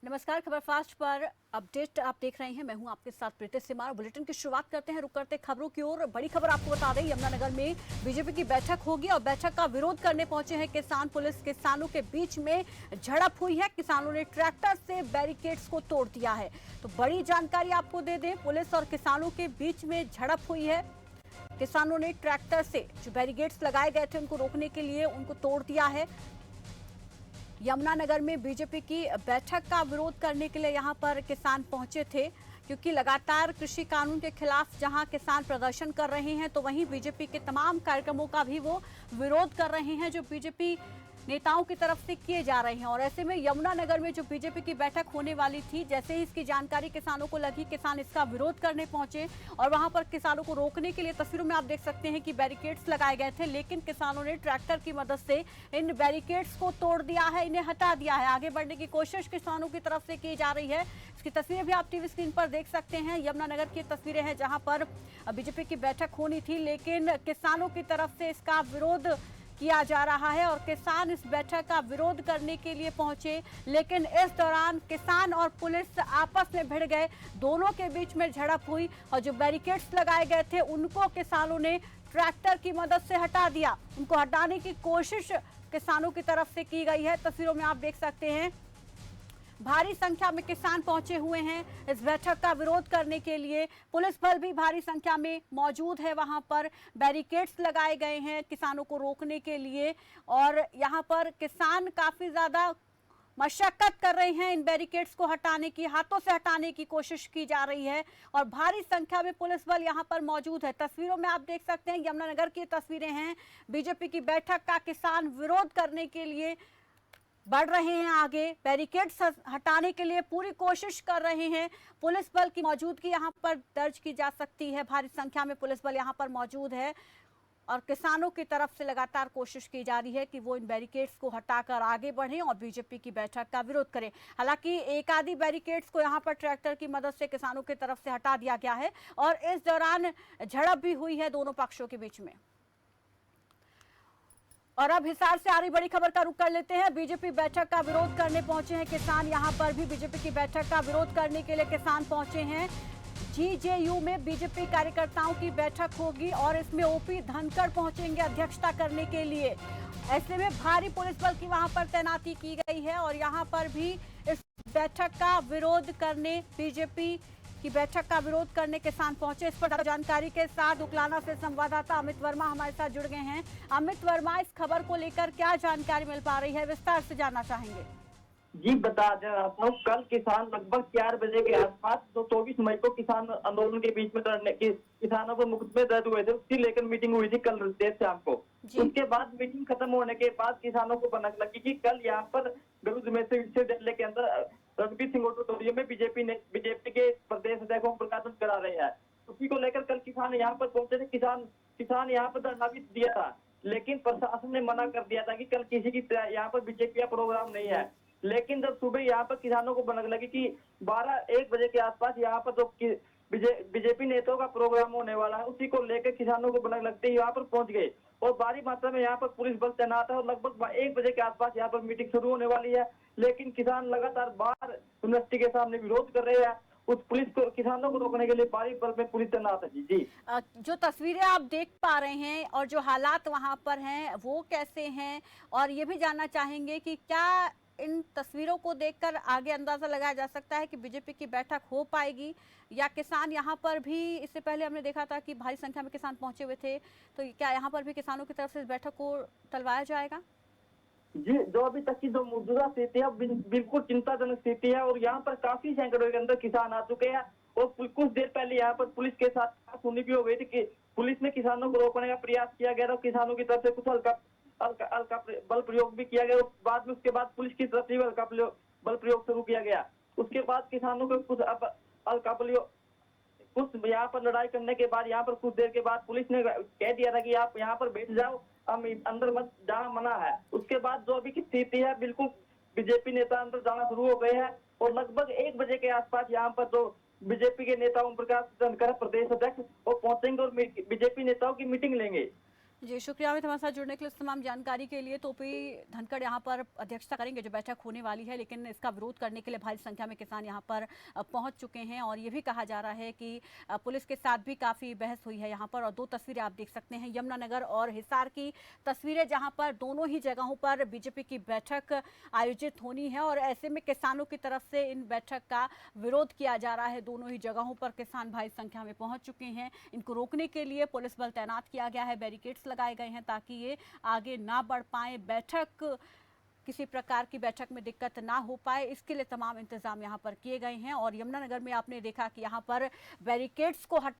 नमस्कार, खबर फास्ट पर अपडेट आप देख रहे हैं। मैं हूं आपके साथ प्रीति सिमार। बुलेटिन की शुरुआत करते हैं, रुक करते खबरों की ओर। बड़ी खबर आपको बता दें, यमुनानगर में बीजेपी की बैठक होगी और बैठक का विरोध करने पहुंचे हैं किसान। पुलिस किसानों के बीच में झड़प हुई है। किसानों ने ट्रैक्टर से बैरिकेड्स को तोड़ दिया है। तो बड़ी जानकारी आपको दे दें, पुलिस और किसानों के बीच में झड़प हुई है। किसानों ने ट्रैक्टर से जो बैरिकेड्स लगाए गए थे उनको रोकने के लिए उनको तोड़ दिया है। यमुनानगर में बीजेपी की बैठक का विरोध करने के लिए यहां पर किसान पहुंचे थे, क्योंकि लगातार कृषि कानून के खिलाफ जहां किसान प्रदर्शन कर रहे हैं तो वहीं बीजेपी के तमाम कार्यक्रमों का भी वो विरोध कर रहे हैं जो बीजेपी नेताओं की तरफ से किए जा रहे हैं। और ऐसे में यमुनानगर में जो बीजेपी की बैठक होने वाली थी, जैसे ही इसकी जानकारी किसानों को लगी, किसान इसका विरोध करने पहुंचे और वहां पर किसानों को रोकने के लिए तस्वीरों में आप देख सकते हैं कि बैरिकेड्स लगाए गए थे, लेकिन किसानों ने ट्रैक्टर की मदद से इन बैरिकेड्स को तोड़ दिया है, इन्हें हटा दिया है। आगे बढ़ने की कोशिश किसानों की तरफ से की जा रही है। इसकी तस्वीरें भी आप टीवी स्क्रीन पर देख सकते हैं। यमुनानगर की तस्वीरें हैं जहां पर बीजेपी की बैठक होनी थी, लेकिन किसानों की तरफ से इसका विरोध किया जा रहा है और किसान इस बैठक का विरोध करने के लिए पहुंचे, लेकिन इस दौरान किसान और पुलिस आपस में भिड़ गए। दोनों के बीच में झड़प हुई और जो बैरिकेड्स लगाए गए थे उनको किसानों ने ट्रैक्टर की मदद से हटा दिया। उनको हटाने की कोशिश किसानों की तरफ से की गई है। तस्वीरों में आप देख सकते हैं भारी संख्या में किसान पहुंचे हुए हैं इस बैठक का विरोध करने के लिए। पुलिस बल भी भारी संख्या में मौजूद है। वहां पर बैरिकेड्स लगाए गए हैं किसानों को रोकने के लिए और यहां पर किसान काफी ज्यादा मशक्कत कर रहे हैं इन बैरिकेड्स को हटाने की, हाथों से हटाने की कोशिश की जा रही है और भारी संख्या में पुलिस बल यहां पर मौजूद है। तस्वीरों में आप देख सकते हैं यमुनानगर की तस्वीरें हैं। बीजेपी की बैठक का किसान विरोध करने के लिए बढ़ रहे हैं आगे, बैरिकेड्स हटाने के लिए पूरी कोशिश कर रहे हैं। पुलिस बल की मौजूदगी यहां पर दर्ज की जा सकती है। भारी संख्या में पुलिस बल यहां पर मौजूद है और किसानों की तरफ से लगातार कोशिश की जा रही है कि वो इन बैरिकेड्स को हटाकर आगे बढ़ें और बीजेपी की बैठक का विरोध करें। हालांकि एक आधी बैरिकेड्स को यहां पर ट्रैक्टर की मदद से किसानों की तरफ से हटा दिया गया है और इस दौरान झड़प भी हुई है दोनों पक्षों के बीच में। और अब हिसार से आ रही बड़ी खबर का रुख कर लेते हैं। बीजेपी बैठक का विरोध करने पहुंचे हैं किसान। यहां पर भी बीजेपी की बैठक का विरोध करने के लिए किसान पहुंचे हैं। जीजेयू में बीजेपी कार्यकर्ताओं की बैठक होगी और इसमें ओपी धनखड़ पहुंचेंगे अध्यक्षता करने के लिए। ऐसे में भारी पुलिस बल की वहां पर तैनाती की गई है और यहां पर भी इस बैठक का विरोध करने, बीजेपी की बैठक का विरोध करने किसान पहुंचे। इस पर जानकारी के साथ उकलाना से संवाददाता अमित वर्मा हमारे साथ जुड़ गए हैं। अमित वर्मा, इस खबर को लेकर क्या जानकारी मिल पा रही है, विस्तार से जानना चाहेंगे। जी बता दें आपको, कल किसान लगभग 4 बजे के आसपास, तो 24 मई को किसान आंदोलन के बीच में लड़ने की किसानों को मुकदमे दर्ज हुए थे, उसकी लेकर मीटिंग हुई थी कल देर शाम को। उसके बाद मीटिंग खत्म होने के बाद किसानों को भनक लगी कि कल यहाँ पर गरुड़ में से विश्वविद्यालय के अंदर रघुवीर सिंह ऑडिटोरियम में बीजेपी के प्रदेश अध्यक्ष ओम प्रकाश करा रहे हैं। उसी को लेकर कल किसान यहाँ पर पहुंचे थे। किसान यहाँ पर धरना भी दिया था, लेकिन प्रशासन ने मना कर दिया था कि कल किसी की यहाँ पर बीजेपी का प्रोग्राम नहीं है। लेकिन जब सुबह यहाँ पर किसानों को भनक लगी कि 12-1 बजे के आसपास यहाँ पर जो बीजेपी नेताओं का प्रोग्राम होने वाला है, उसी को लेकर किसानों को भनक लगते ही यहाँ पर पहुंच गए और भारी मात्रा में यहाँ पर पुलिस बल तैनात है और लगभग 1 बजे के आसपास यहाँ पर मीटिंग शुरू होने वाली है। लेकिन किसान लगातार बाहर यूनिवर्सिटी के सामने विरोध कर रहे हैं। उस पुलिस को, किसानों को रोकने के लिए भारी बल में पुलिस तैनात है। जी जो तस्वीरें आप देख पा रहे हैं और जो हालात वहां पर हैं वो कैसे हैं, और ये भी जानना चाहेंगे कि क्या इन तस्वीरों को देखकर आगे अंदाजा लगाया जा सकता है कि बीजेपी की बैठक हो पाएगी, या किसान यहाँ पर भी, इससे पहले हमने देखा था कि भारी संख्या में किसान पहुंचे हुए थे, तो क्या यहाँ पर भी किसानों की तरफ से इस बैठक को टलवाया जाएगा? जी, जो अभी तक की जो मौजूदा स्थिति है बिल्कुल चिंताजनक स्थिति है और यहाँ पर काफी सैकड़ों के अंदर किसान आ चुके हैं और कुछ देर पहले यहाँ पर पुलिस के साथ सुनी भी हो गई थी कि पुलिस ने किसानों को रोकने का प्रयास किया गया और किसानों की तरफ से कुछ हल्का बल प्रयोग भी किया गया। बाद में उसके बाद पुलिस की तरफ से हल्का बल प्रयोग शुरू किया गया। उसके बाद किसानों को कुछ हल्का कुछ यहाँ पर लड़ाई करने के बाद यहाँ पर कुछ देर के बाद पुलिस ने कह दिया था कि आप यहाँ पर बैठ जाओ, हम अंदर मत जाना मना है। उसके बाद जो अभी की स्थिति है, बिल्कुल बीजेपी नेता अंदर जाना शुरू हो गए हैं और लगभग 1 बजे के आसपास यहाँ पर जो बीजेपी के नेता ओम प्रकाश धनखड़ प्रदेश अध्यक्ष वो पहुंचेंगे और बीजेपी नेताओं की मीटिंग लेंगे। जी शुक्रिया अमित हमारे साथ जुड़ने के लिए, इस तमाम जानकारी के लिए। टोपी धनखड़ यहाँ पर अध्यक्षता करेंगे जो बैठक होने वाली है, लेकिन इसका विरोध करने के लिए भारी संख्या में किसान यहाँ पर पहुंच चुके हैं और ये भी कहा जा रहा है कि पुलिस के साथ भी काफ़ी बहस हुई है यहाँ पर। और दो तस्वीरें आप देख सकते हैं, यमुनानगर और हिसार की तस्वीरें, जहाँ पर दोनों ही जगहों पर बीजेपी की बैठक आयोजित होनी है और ऐसे में किसानों की तरफ से इन बैठक का विरोध किया जा रहा है। दोनों ही जगहों पर किसान भारी संख्या में पहुंच चुके हैं। इनको रोकने के लिए पुलिस बल तैनात किया गया है, बैरिकेड्स लगाए गए हैं ताकि ये आगे ना बढ़ पाए, बैठक किसी प्रकार की बैठक में दिक्कत ना हो पाए, इसके लिए तमाम इंतजाम यहाँ पर किए गए हैं। और यमुनानगर में आपने देखा कि यहाँ पर बैरिकेड्स को हट